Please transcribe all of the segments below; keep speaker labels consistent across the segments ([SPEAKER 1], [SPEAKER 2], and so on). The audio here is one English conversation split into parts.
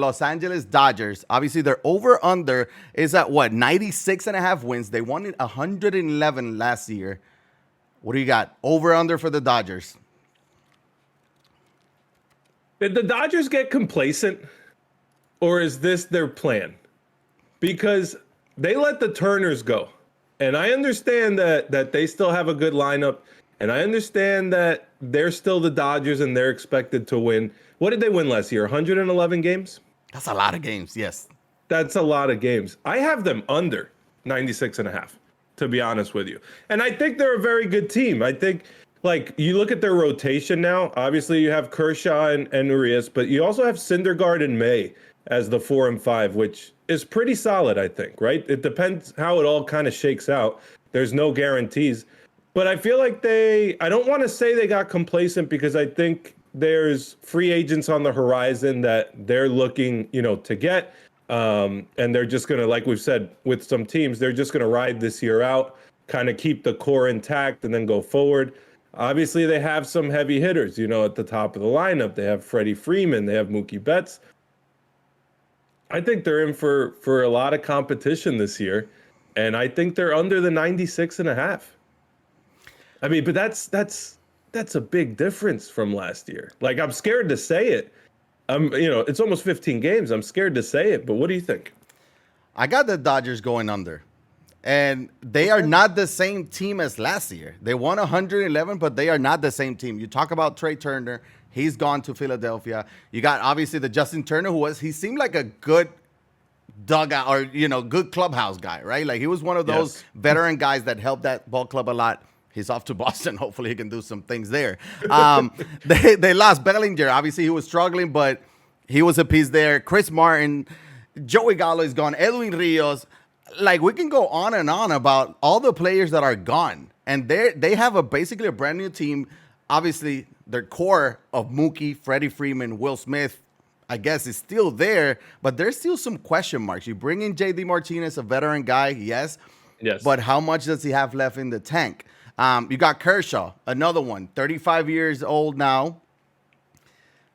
[SPEAKER 1] Los Angeles Dodgers. Obviously, their over under is at what, 96 and a half wins. They won it 111 last year. What do you got? Over under for the Dodgers.
[SPEAKER 2] Did the Dodgers get complacent, or is this their plan? Because they let the Turners go. And I understand that they still have a good lineup. And I understand that they're still the Dodgers and they're expected to win. What did they win last year? 111 games?
[SPEAKER 1] That's a lot of games, yes.
[SPEAKER 2] That's a lot of games. I have them under 96 and a half, to be honest with you. And I think they're a very good team. I think, like, you look at their rotation now. Obviously, you have Kershaw and Urias, but you also have Syndergaard and May as the 4 and 5, which is pretty solid, I think, right? It depends how it all kind of shakes out. There's no guarantees. But I feel like I don't want to say they got complacent, because I think there's free agents on the horizon that they're looking, to get. And they're just going to, like we've said, with some teams, they're just going to ride this year out, kind of keep the core intact and then go forward. Obviously, they have some heavy hitters, at the top of the lineup. They have Freddie Freeman. They have Mookie Betts. I think they're in for a lot of competition this year. And I think they're under the 96 and a half. I mean, but that's a big difference from last year. Like, I'm scared to say it. It's almost 15 games. I'm scared to say it, but what do you think?
[SPEAKER 1] I got the Dodgers going under. And they are not the same team as last year. They won 111, but they are not the same team. You talk about Trey Turner. He's gone to Philadelphia. You got, obviously, the Justin Turner, he seemed like a good dugout or, good clubhouse guy, right? Like, he was one of those veteran guys that helped that ball club a lot. He's off to Boston. Hopefully he can do some things there. They lost Bellinger. Obviously, he was struggling, but he was a piece there. Chris Martin, Joey Gallo is gone. Edwin Rios. Like, we can go on and on about all the players that are gone. And they have basically a brand new team. Obviously, their core of Mookie, Freddie Freeman, Will Smith, I guess, is still there. But there's still some question marks. You bring in J.D. Martinez, a veteran guy, yes.
[SPEAKER 2] Yes.
[SPEAKER 1] But how much does he have left in the tank? You got Kershaw, another one, 35 years old now.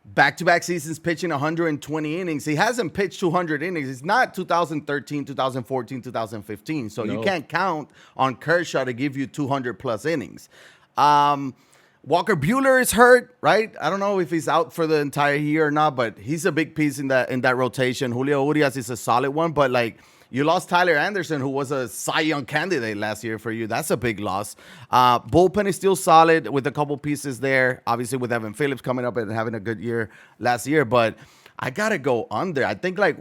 [SPEAKER 1] Back-to-back seasons pitching 120 innings. He hasn't pitched 200 innings. It's not 2013, 2014, 2015. So you can't count on Kershaw to give you 200-plus innings. Walker Buehler is hurt, right? I don't know if he's out for the entire year or not, but he's a big piece in that rotation. Julio Urias is a solid one, but, like, you lost Tyler Anderson, who was a Cy Young candidate last year for you. That's a big loss. Bullpen is still solid with a couple pieces there. Obviously, with Evan Phillips coming up and having a good year last year. But I got to go under. I think, like,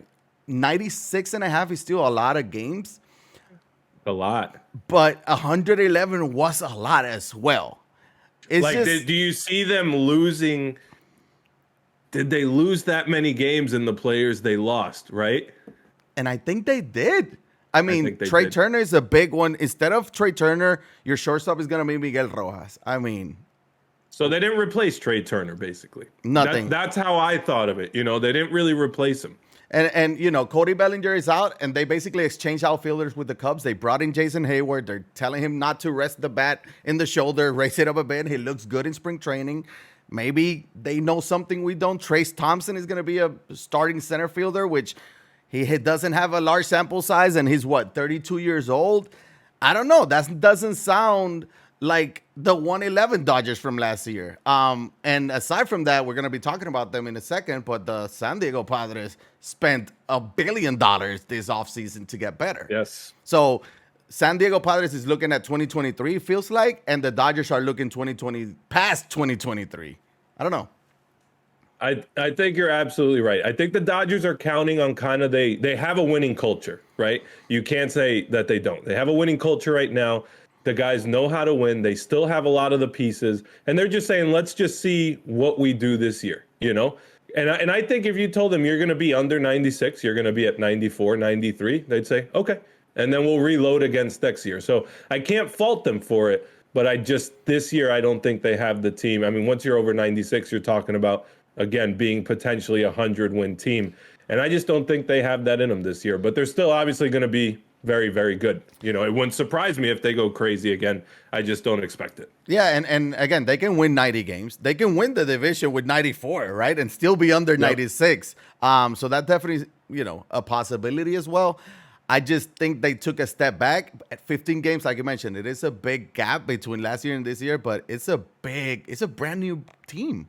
[SPEAKER 1] 96 and a half is still a lot of games.
[SPEAKER 2] A lot.
[SPEAKER 1] But 111 was a lot as well.
[SPEAKER 2] Do you see them losing? Did they lose that many games in the players they lost, right?
[SPEAKER 1] And I think they did. I mean, Trey
[SPEAKER 2] did.
[SPEAKER 1] Turner is a big one. Instead of Trey Turner, your shortstop is going to be Miguel Rojas. I mean.
[SPEAKER 2] So they didn't replace Trey Turner, basically.
[SPEAKER 1] Nothing.
[SPEAKER 2] That's how I thought of it. They didn't really replace him.
[SPEAKER 1] And Cody Bellinger is out, and they basically exchanged outfielders with the Cubs. They brought in Jason Hayward. They're telling him not to rest the bat in the shoulder, raise it up a bit. He looks good in spring training. Maybe they know something we don't. Trace Thompson is going to be a starting center fielder, which he doesn't have a large sample size, and he's, 32 years old? I don't know. That doesn't sound like the 111 Dodgers from last year. And aside from that, we're going to be talking about them in a second, but the San Diego Padres spent $1 billion this offseason to get better.
[SPEAKER 2] Yes.
[SPEAKER 1] So San Diego Padres is looking at 2023, feels like, and the Dodgers are looking past 2023. I don't know.
[SPEAKER 2] I think you're absolutely right. I think the Dodgers are counting on they have a winning culture, right? You can't say that they don't. They have a winning culture right now. The guys know how to win. They still have a lot of the pieces. And they're just saying, let's just see what we do this year, And I think if you told them you're going to be under 96, you're going to be at 94, 93, they'd say, okay. And then we'll reload against next year. So I can't fault them for it. But this year, I don't think they have the team. I mean, once you're over 96, you're talking about, again, being potentially a 100-win team. And I just don't think they have that in them this year. But they're still obviously going to be very, very good. You know, it wouldn't surprise me if they go crazy again. I just don't expect it.
[SPEAKER 1] Yeah, and again, they can win 90 games. They can win the division with 94, right? And still be under
[SPEAKER 2] Yep.
[SPEAKER 1] 96. So that definitely, a possibility as well. I just think they took a step back at 15 games, like you mentioned. It is a big gap between last year and this year, but it's a brand new team.